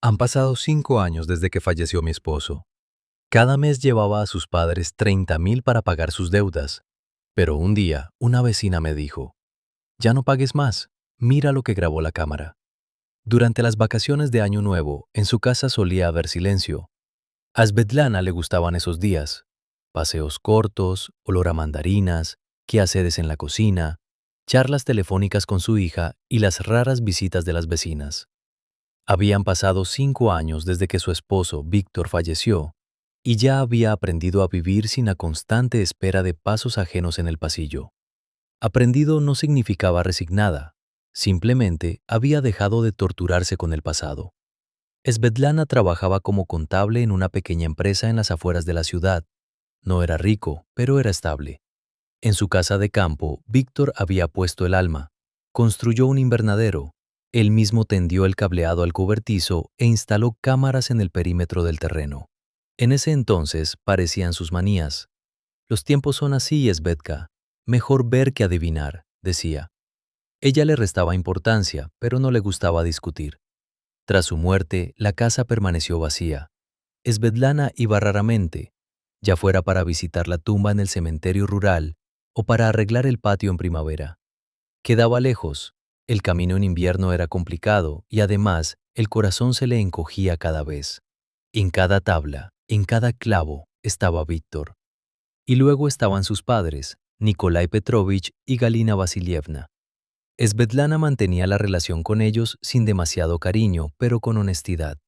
Han pasado 5 años desde que falleció mi esposo. Cada mes llevaba a sus padres 30.000 para pagar sus deudas. Pero un día, una vecina me dijo, ya no pagues más, mira lo que grabó la cámara. Durante las vacaciones de Año Nuevo, en su casa solía haber silencio. A Svetlana le gustaban esos días. Paseos cortos, olor a mandarinas, quehaceres en la cocina, charlas telefónicas con su hija y las raras visitas de las vecinas. Habían pasado 5 años desde que su esposo, Víctor, falleció, y ya había aprendido a vivir sin la constante espera de pasos ajenos en el pasillo. Aprendido no significaba resignada, simplemente había dejado de torturarse con el pasado. Svetlana trabajaba como contable en una pequeña empresa en las afueras de la ciudad. No era rico, pero era estable. En su casa de campo, Víctor había puesto el alma. Construyó un invernadero. Él mismo tendió el cableado al cobertizo e instaló cámaras en el perímetro del terreno. En ese entonces parecían sus manías. Los tiempos son así, Svetka. Mejor ver que adivinar, decía. Ella le restaba importancia, pero no le gustaba discutir. Tras su muerte, la casa permaneció vacía. Svetlana iba raramente, ya fuera para visitar la tumba en el cementerio rural o para arreglar el patio en primavera. Quedaba lejos, el camino en invierno era complicado y además el corazón se le encogía cada vez. En cada tabla, en cada clavo, estaba Víctor. Y luego estaban sus padres, Nikolai Petrovich y Galina Vasilievna. Svetlana mantenía la relación con ellos sin demasiado cariño, pero con honestidad.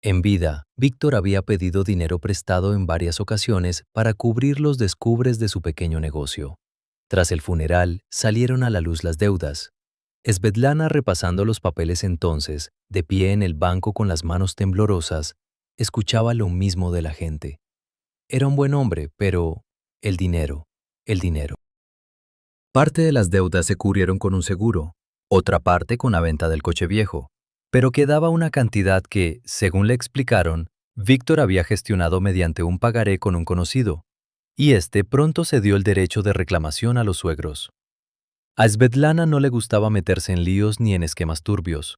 En vida, Víctor había pedido dinero prestado en varias ocasiones para cubrir los descubres de su pequeño negocio. Tras el funeral, salieron a la luz las deudas. Svetlana, repasando los papeles entonces, de pie en el banco con las manos temblorosas, escuchaba lo mismo de la gente. Era un buen hombre, pero el dinero, el dinero. Parte de las deudas se cubrieron con un seguro, otra parte con la venta del coche viejo, pero quedaba una cantidad que, según le explicaron, Víctor había gestionado mediante un pagaré con un conocido, y este pronto cedió el derecho de reclamación a los suegros. A Svetlana no le gustaba meterse en líos ni en esquemas turbios.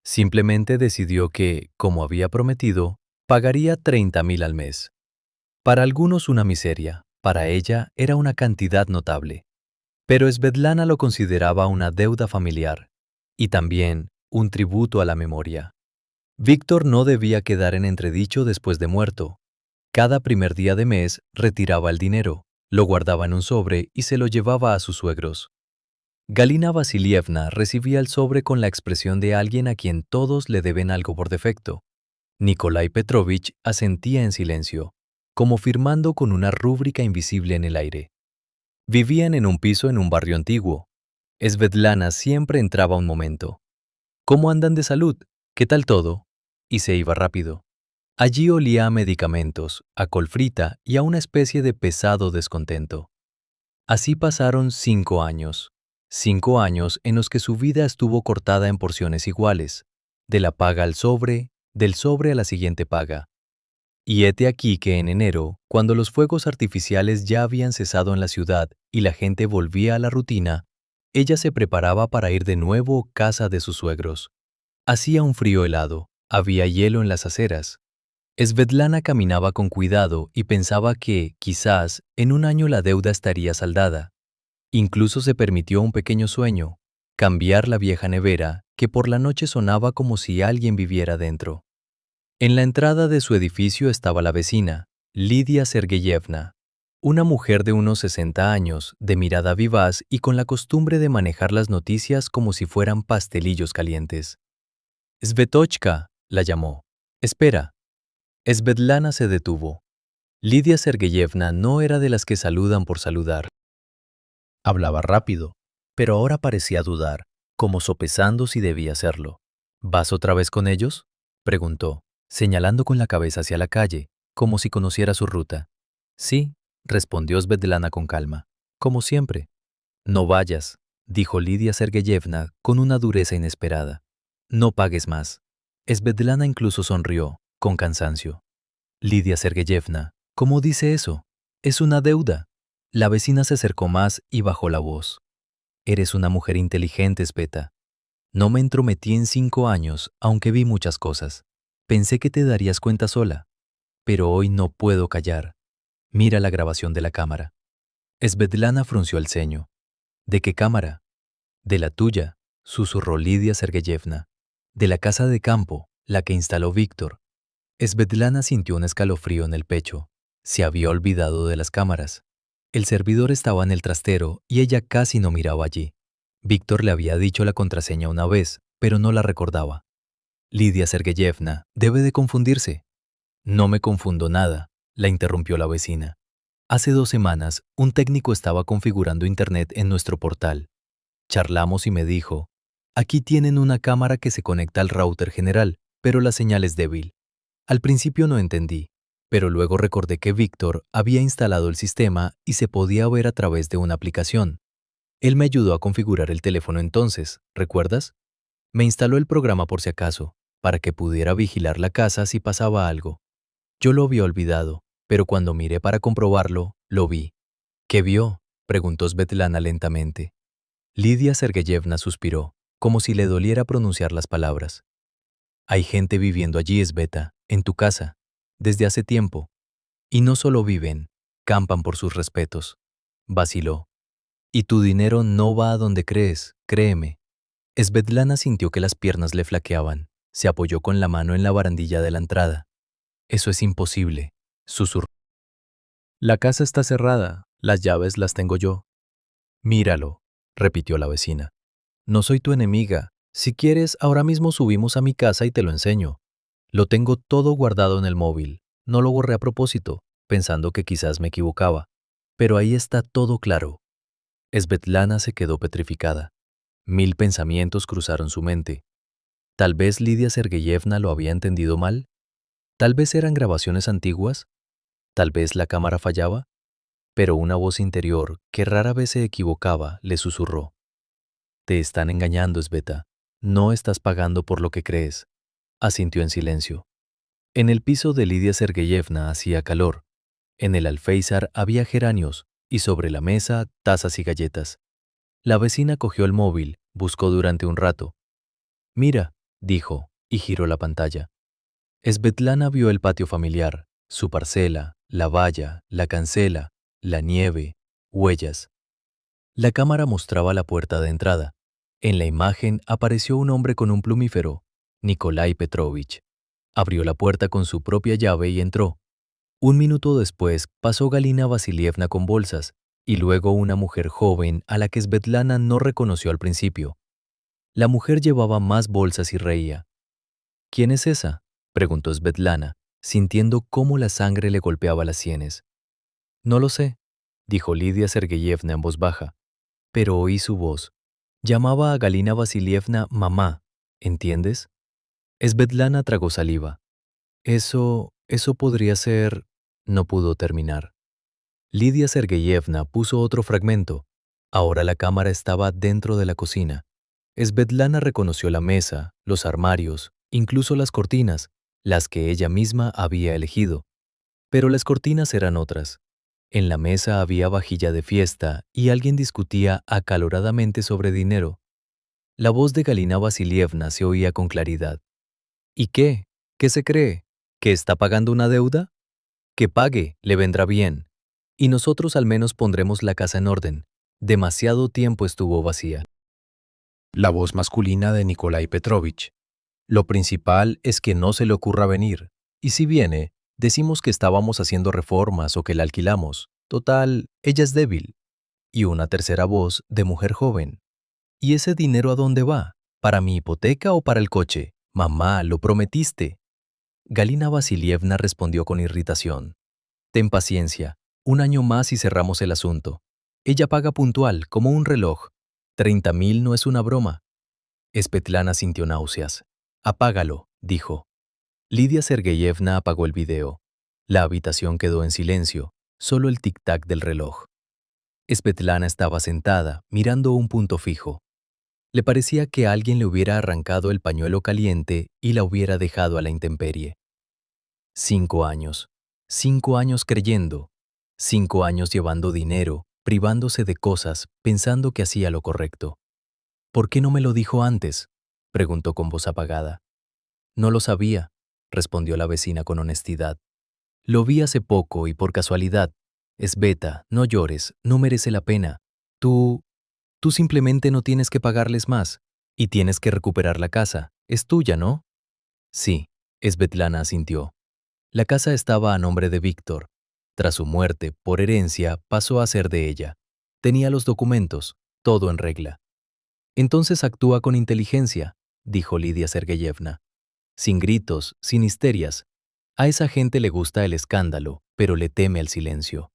Simplemente decidió que, como había prometido, pagaría 30.000 al mes. Para algunos una miseria, para ella era una cantidad notable. Pero Svetlana lo consideraba una deuda familiar y también un tributo a la memoria. Víctor no debía quedar en entredicho después de muerto. Cada primer día de mes retiraba el dinero, lo guardaba en un sobre y se lo llevaba a sus suegros. Galina Vasilievna recibía el sobre con la expresión de alguien a quien todos le deben algo por defecto. Nikolai Petrovich asentía en silencio, como firmando con una rúbrica invisible en el aire. Vivían en un piso en un barrio antiguo. Svetlana siempre entraba un momento. ¿Cómo andan de salud? ¿Qué tal todo? Y se iba rápido. Allí olía a medicamentos, a col frita y a una especie de pesado descontento. Así pasaron 5 años. 5 años en los que su vida estuvo cortada en porciones iguales, de la paga al sobre, del sobre a la siguiente paga. Y hete aquí que en enero, cuando los fuegos artificiales ya habían cesado en la ciudad y la gente volvía a la rutina, ella se preparaba para ir de nuevo a casa de sus suegros. Hacía un frío helado, había hielo en las aceras. Svetlana caminaba con cuidado y pensaba que, quizás, en un año la deuda estaría saldada. Incluso se permitió un pequeño sueño, cambiar la vieja nevera, que por la noche sonaba como si alguien viviera dentro. En la entrada de su edificio estaba la vecina, Lidia Sergeyevna, una mujer de unos 60 años, de mirada vivaz y con la costumbre de manejar las noticias como si fueran pastelillos calientes. «Svetochka», la llamó. «Espera». Svetlana se detuvo. Lidia Sergeyevna no era de las que saludan por saludar. Hablaba rápido, pero ahora parecía dudar, como sopesando si debía hacerlo. «¿Vas otra vez con ellos?», preguntó, señalando con la cabeza hacia la calle, como si conociera su ruta. «Sí», respondió Svetlana con calma, «como siempre». «No vayas», dijo Lidia Sergeyevna con una dureza inesperada. «No pagues más». Svetlana incluso sonrió, con cansancio. «Lidia Sergeyevna, ¿cómo dice eso? Es una deuda». La vecina se acercó más y bajó la voz. «Eres una mujer inteligente, Sveta. No me entrometí en 5 años, aunque vi muchas cosas. Pensé que te darías cuenta sola, pero hoy no puedo callar. Mira la grabación de la cámara. Svetlana frunció el ceño. ¿De qué cámara? De la tuya, susurró Lidia Sergeyevna. De la casa de campo, la que instaló Víctor. Svetlana sintió un escalofrío en el pecho. Se había olvidado de las cámaras. El servidor estaba en el trastero y ella casi no miraba allí. Víctor le había dicho la contraseña una vez, pero no la recordaba. Lidia Sergeyevna debe de confundirse. No me confundo nada, la interrumpió la vecina. Hace 2 semanas, un técnico estaba configurando Internet en nuestro portal. Charlamos y me dijo, aquí tienen una cámara que se conecta al router general, pero la señal es débil. Al principio no entendí, pero luego recordé que Víctor había instalado el sistema y se podía ver a través de una aplicación. Él me ayudó a configurar el teléfono entonces, ¿recuerdas? Me instaló el programa por si acaso, para que pudiera vigilar la casa si pasaba algo. Yo lo había olvidado, pero cuando miré para comprobarlo, lo vi. ¿Qué vio?, preguntó Svetlana lentamente. Lidia Sergeyevna suspiró, como si le doliera pronunciar las palabras. Hay gente viviendo allí, Sveta, en tu casa, desde hace tiempo. Y no solo viven, campan por sus respetos. Vaciló. Y tu dinero no va a donde crees, créeme. Svetlana sintió que las piernas le flaqueaban. Se apoyó con la mano en la barandilla de la entrada. Eso es imposible, susurró. La casa está cerrada, las llaves las tengo yo. Míralo, repitió la vecina. No soy tu enemiga. Si quieres, ahora mismo subimos a mi casa y te lo enseño. Lo tengo todo guardado en el móvil. No lo borré a propósito, pensando que quizás me equivocaba. Pero ahí está todo claro. Svetlana se quedó petrificada. 1000 pensamientos cruzaron su mente. Tal vez Lidia Sergeyevna lo había entendido mal. Tal vez eran grabaciones antiguas. Tal vez la cámara fallaba. Pero una voz interior, que rara vez se equivocaba, le susurró. Te están engañando, Sveta. No estás pagando por lo que crees. Asintió en silencio. En el piso de Lidia Sergeyevna hacía calor. En el alféizar había geranios y sobre la mesa tazas y galletas. La vecina cogió el móvil, buscó durante un rato. Mira, dijo, y giró la pantalla. Svetlana vio el patio familiar, su parcela, la valla, la cancela, la nieve, huellas. La cámara mostraba la puerta de entrada. En la imagen apareció un hombre con un plumífero, Nikolai Petrovich. Abrió la puerta con su propia llave y entró. Un minuto después pasó Galina Vasilievna con bolsas, y luego una mujer joven a la que Svetlana no reconoció al principio. La mujer llevaba más bolsas y reía. ¿Quién es esa?, preguntó Svetlana, sintiendo cómo la sangre le golpeaba las sienes. No lo sé, dijo Lidia Sergeyevna en voz baja, pero oí su voz. Llamaba a Galina Vasilievna mamá, ¿entiendes? Svetlana tragó saliva. Eso podría ser... No pudo terminar. Lidia Sergeyevna puso otro fragmento. Ahora la cámara estaba dentro de la cocina. Svetlana reconoció la mesa, los armarios, incluso las cortinas, las que ella misma había elegido. Pero las cortinas eran otras. En la mesa había vajilla de fiesta y alguien discutía acaloradamente sobre dinero. La voz de Galina Vasilievna se oía con claridad. ¿Y qué? ¿Qué se cree? ¿Que está pagando una deuda? Que pague, le vendrá bien. Y nosotros al menos pondremos la casa en orden. Demasiado tiempo estuvo vacía. La voz masculina de Nikolai Petrovich. Lo principal es que no se le ocurra venir. Y si viene, decimos que estábamos haciendo reformas o que la alquilamos. Total, ella es débil. Y una tercera voz de mujer joven. ¿Y ese dinero a dónde va? ¿Para mi hipoteca o para el coche? Mamá, lo prometiste. Galina Vasilievna respondió con irritación. Ten paciencia. 1 año más y cerramos el asunto. Ella paga puntual, como un reloj. 30.000 no es una broma. Svetlana sintió náuseas. Apágalo, dijo. Lidia Sergeyevna apagó el video. La habitación quedó en silencio, solo el tic-tac del reloj. Svetlana estaba sentada, mirando un punto fijo. Le parecía que alguien le hubiera arrancado el pañuelo caliente y la hubiera dejado a la intemperie. 5 años. 5 años creyendo. 5 años llevando dinero, privándose de cosas, pensando que hacía lo correcto. ¿Por qué no me lo dijo antes?, preguntó con voz apagada. No lo sabía. respondió la vecina con honestidad. Lo vi hace poco y por casualidad. Esbeta, no llores, no merece la pena. Tú simplemente no tienes que pagarles más y tienes que recuperar la casa. Es tuya, ¿no? Sí, Svetlana asintió. La casa estaba a nombre de Víctor. Tras su muerte, por herencia, pasó a ser de ella. Tenía los documentos, todo en regla. Entonces actúa con inteligencia, dijo Lidia Sergeyevna. Sin gritos, sin histerias. A esa gente le gusta el escándalo, pero le teme al silencio.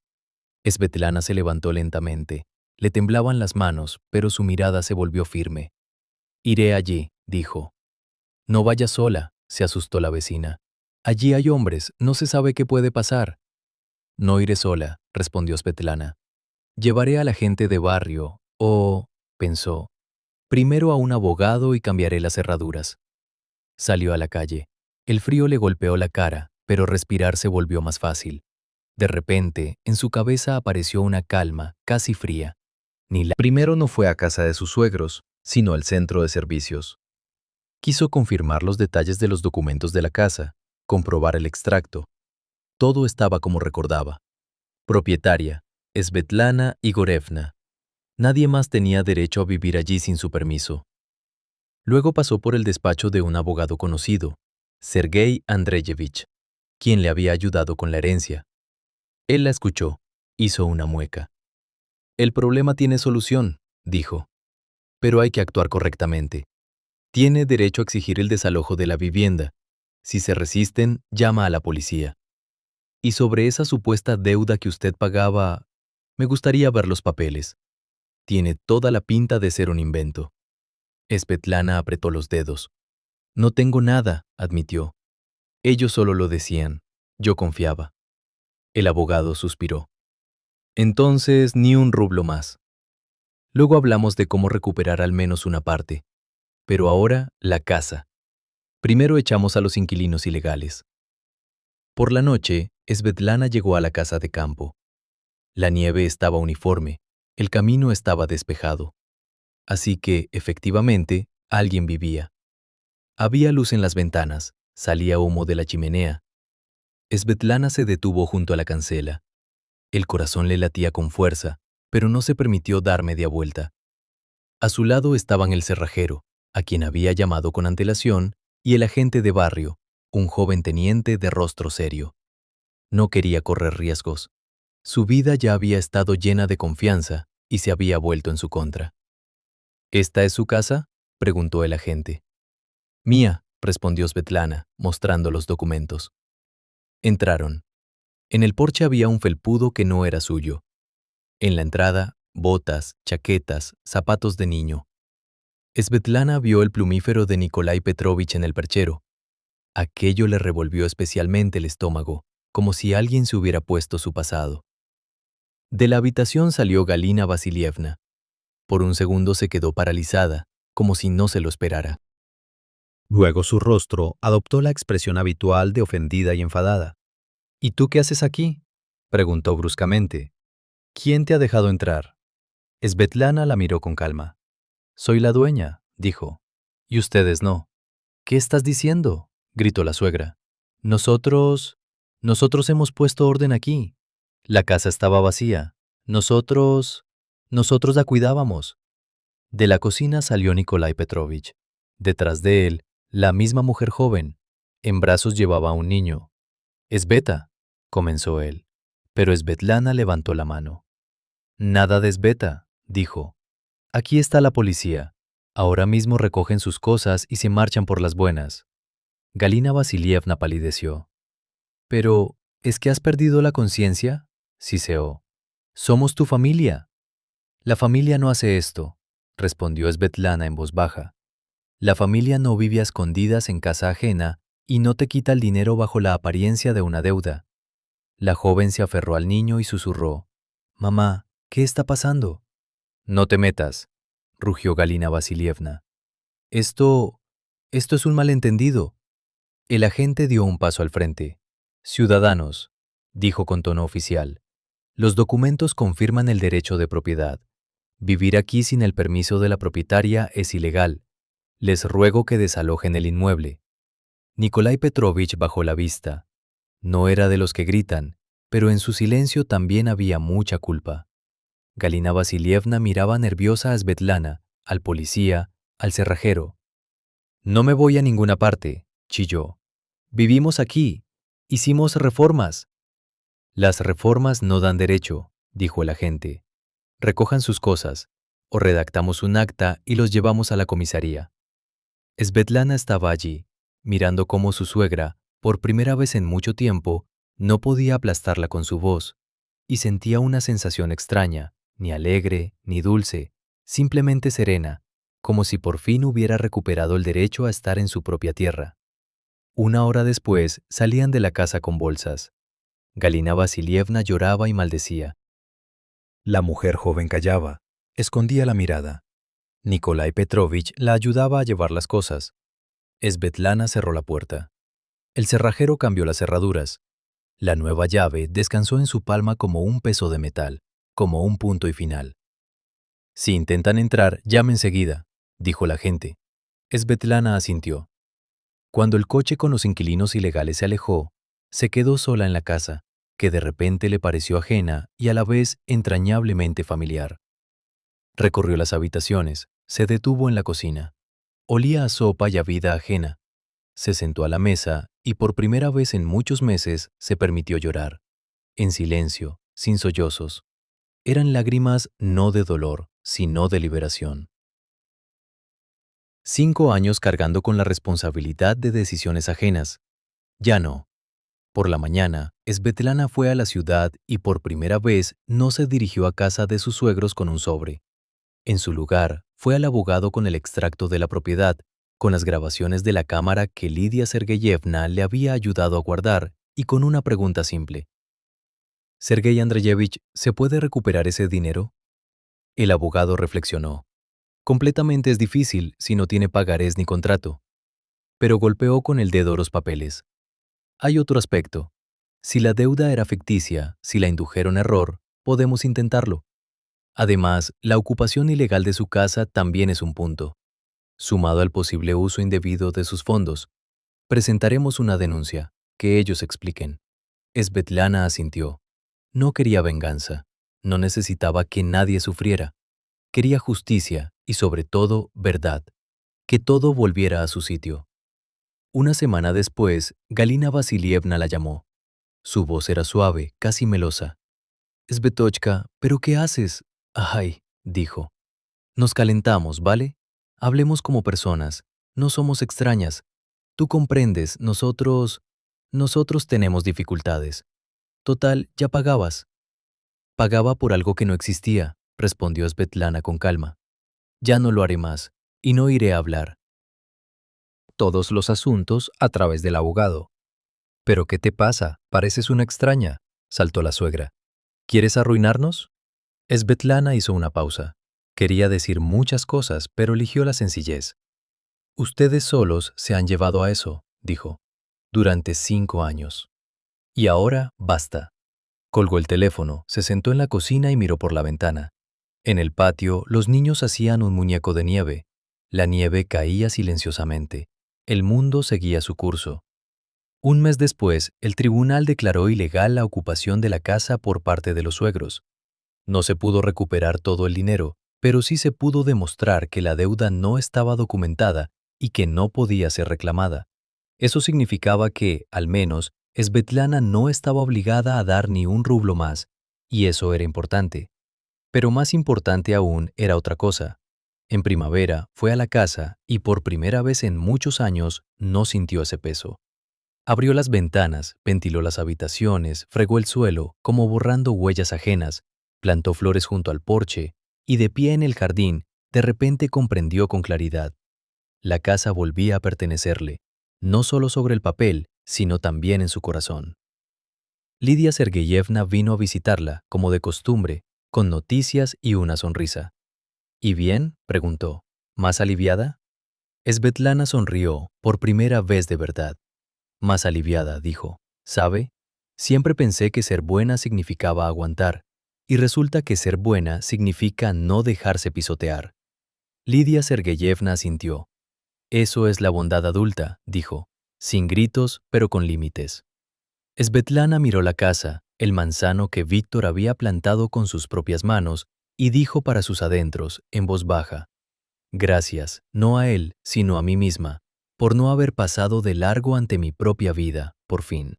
Svetlana se levantó lentamente. Le temblaban las manos, pero su mirada se volvió firme. Iré allí, dijo. No vayas sola, se asustó la vecina. Allí hay hombres, no se sabe qué puede pasar. No iré sola, respondió Svetlana. Llevaré a la gente de barrio, o, pensó, primero a un abogado y cambiaré las cerraduras. Salió a la calle. El frío le golpeó la cara, pero respirar se volvió más fácil. De repente, en su cabeza apareció una calma, casi fría. Primero no fue a casa de sus suegros, sino al centro de servicios. Quiso confirmar los detalles de los documentos de la casa, comprobar el extracto. Todo estaba como recordaba. Propietaria, Svetlana Igorevna. Nadie más tenía derecho a vivir allí sin su permiso. Luego pasó por el despacho de un abogado conocido, Sergei Andreyevich, quien le había ayudado con la herencia. Él la escuchó, hizo una mueca. El problema tiene solución, dijo, pero hay que actuar correctamente. Tiene derecho a exigir el desalojo de la vivienda. Si se resisten, llama a la policía. Y sobre esa supuesta deuda que usted pagaba, me gustaría ver los papeles. Tiene toda la pinta de ser un invento. Svetlana apretó los dedos. No tengo nada, admitió. Ellos solo lo decían. Yo confiaba. El abogado suspiró. Entonces, ni un rublo más. Luego hablamos de cómo recuperar al menos una parte. Pero ahora, la casa. Primero echamos a los inquilinos ilegales. Por la noche, Svetlana llegó a la casa de campo. La nieve estaba uniforme, el camino estaba despejado. Así que, efectivamente, alguien vivía. Había luz en las ventanas, salía humo de la chimenea. Svetlana se detuvo junto a la cancela. El corazón le latía con fuerza, pero no se permitió dar media vuelta. A su lado estaban el cerrajero, a quien había llamado con antelación, y el agente de barrio, un joven teniente de rostro serio. No quería correr riesgos. Su vida ya había estado llena de confianza y se había vuelto en su contra. ¿Esta es su casa?, preguntó el agente. Mía, respondió Svetlana, mostrando los documentos. Entraron. En el porche había un felpudo que no era suyo. En la entrada, botas, chaquetas, zapatos de niño. Svetlana vio el plumífero de Nikolai Petrovich en el perchero. Aquello le revolvió especialmente el estómago, como si alguien se hubiera puesto su pasado. De la habitación salió Galina Vasilievna. Por un segundo se quedó paralizada, como si no se lo esperara. Luego su rostro adoptó la expresión habitual de ofendida y enfadada. ¿Y tú qué haces aquí?, preguntó bruscamente. ¿Quién te ha dejado entrar? Svetlana la miró con calma. Soy la dueña, dijo. Y ustedes no. ¿Qué estás diciendo?, gritó la suegra. Nosotros hemos puesto orden aquí. La casa estaba vacía. Nosotros la cuidábamos. De la cocina salió Nikolai Petrovich. Detrás de él, la misma mujer joven. En brazos llevaba a un niño. Sveta, comenzó él. Pero Svetlana levantó la mano. Nada de Sveta, dijo. Aquí está la policía. Ahora mismo recogen sus cosas y se marchan por las buenas. Galina Vasilievna palideció. Pero, ¿es que has perdido la conciencia?, siseó. Somos tu familia. La familia no hace esto, respondió Svetlana en voz baja. La familia no vive a escondidas en casa ajena y no te quita el dinero bajo la apariencia de una deuda. La joven se aferró al niño y susurró. Mamá, ¿qué está pasando? No te metas, rugió Galina Vasilievna. Esto es un malentendido. El agente dio un paso al frente. Ciudadanos, dijo con tono oficial, los documentos confirman el derecho de propiedad. Vivir aquí sin el permiso de la propietaria es ilegal. Les ruego que desalojen el inmueble. Nikolai Petrovich bajó la vista. No era de los que gritan, pero en su silencio también había mucha culpa. Galina Vasilievna miraba nerviosa a Svetlana, al policía, al cerrajero. «No me voy a ninguna parte», chilló. «Vivimos aquí. Hicimos reformas». «Las reformas no dan derecho», dijo el agente. «Recojan sus cosas, o redactamos un acta y los llevamos a la comisaría». Svetlana estaba allí, mirando cómo su suegra, por primera vez en mucho tiempo, no podía aplastarla con su voz, y sentía una sensación extraña, ni alegre, ni dulce, simplemente serena, como si por fin hubiera recuperado el derecho a estar en su propia tierra. Una hora después salían de la casa con bolsas. Galina Vasilievna lloraba y maldecía. La mujer joven callaba, escondía la mirada. Nikolai Petrovich la ayudaba a llevar las cosas. Svetlana cerró la puerta. El cerrajero cambió las cerraduras. La nueva llave descansó en su palma como un peso de metal, como un punto y final. «Si intentan entrar, llame enseguida», dijo el agente. Svetlana asintió. Cuando el coche con los inquilinos ilegales se alejó, se quedó sola en la casa, que de repente le pareció ajena y a la vez entrañablemente familiar. Recorrió las habitaciones, se detuvo en la cocina. Olía a sopa y a vida ajena. Se sentó a la mesa y por primera vez en muchos meses se permitió llorar. En silencio, sin sollozos. Eran lágrimas no de dolor, sino de liberación. 5 años cargando con la responsabilidad de decisiones ajenas. Ya no. Por la mañana, Svetlana fue a la ciudad y por primera vez no se dirigió a casa de sus suegros con un sobre. En su lugar, fue al abogado con el extracto de la propiedad, con las grabaciones de la cámara que Lidia Sergeyevna le había ayudado a guardar y con una pregunta simple. «Sergei Andreyevich, ¿se puede recuperar ese dinero?» El abogado reflexionó. Completamente es difícil si no tiene pagarés ni contrato. Pero golpeó con el dedo los papeles. Hay otro aspecto. Si la deuda era ficticia, si la indujeron error, podemos intentarlo. Además, la ocupación ilegal de su casa también es un punto. Sumado al posible uso indebido de sus fondos, presentaremos una denuncia, que ellos expliquen. Svetlana asintió. No quería venganza, no necesitaba que nadie sufriera. Quería justicia y, sobre todo, verdad, que todo volviera a su sitio. Una semana después, Galina Vasilievna la llamó. Su voz era suave, casi melosa. «Svetochka, ¿pero qué haces?» «Ay», dijo. «Nos calentamos, ¿vale? Hablemos como personas. No somos extrañas. Tú comprendes, nosotros tenemos dificultades. Total, ya pagabas». «Pagaba por algo que no existía», respondió Svetlana con calma. «Ya no lo haré más, y no iré a hablar». Todos los asuntos a través del abogado. «¿Pero qué te pasa? Pareces una extraña», saltó la suegra. «¿Quieres arruinarnos?» Svetlana hizo una pausa. Quería decir muchas cosas, pero eligió la sencillez. «Ustedes solos se han llevado a eso», dijo, «durante 5 años. Y ahora basta». Colgó el teléfono, se sentó en la cocina y miró por la ventana. En el patio, los niños hacían un muñeco de nieve. La nieve caía silenciosamente. El mundo seguía su curso. Un mes después, el tribunal declaró ilegal la ocupación de la casa por parte de los suegros. No se pudo recuperar todo el dinero, pero sí se pudo demostrar que la deuda no estaba documentada y que no podía ser reclamada. Eso significaba que, al menos, Svetlana no estaba obligada a dar ni un rublo más, y eso era importante. Pero más importante aún era otra cosa. En primavera fue a la casa y por primera vez en muchos años no sintió ese peso. Abrió las ventanas, ventiló las habitaciones, fregó el suelo, como borrando huellas ajenas, plantó flores junto al porche, y de pie en el jardín, de repente comprendió con claridad. La casa volvía a pertenecerle, no solo sobre el papel, sino también en su corazón. Lidia Sergeyevna vino a visitarla, como de costumbre, con noticias y una sonrisa. «¿Y bien?», preguntó. «¿Más aliviada?» Svetlana sonrió, por primera vez de verdad. Más aliviada, dijo. «¿Sabe? Siempre pensé que ser buena significaba aguantar, y resulta que ser buena significa no dejarse pisotear». Lidia Sergeyevna asintió. «Eso es la bondad adulta», dijo. sin gritos, pero con límites. Svetlana miró la casa, el manzano que Víctor había plantado con sus propias manos, y dijo para sus adentros, en voz baja, gracias, no a él, sino a mí misma, por no haber pasado de largo ante mi propia vida, por fin.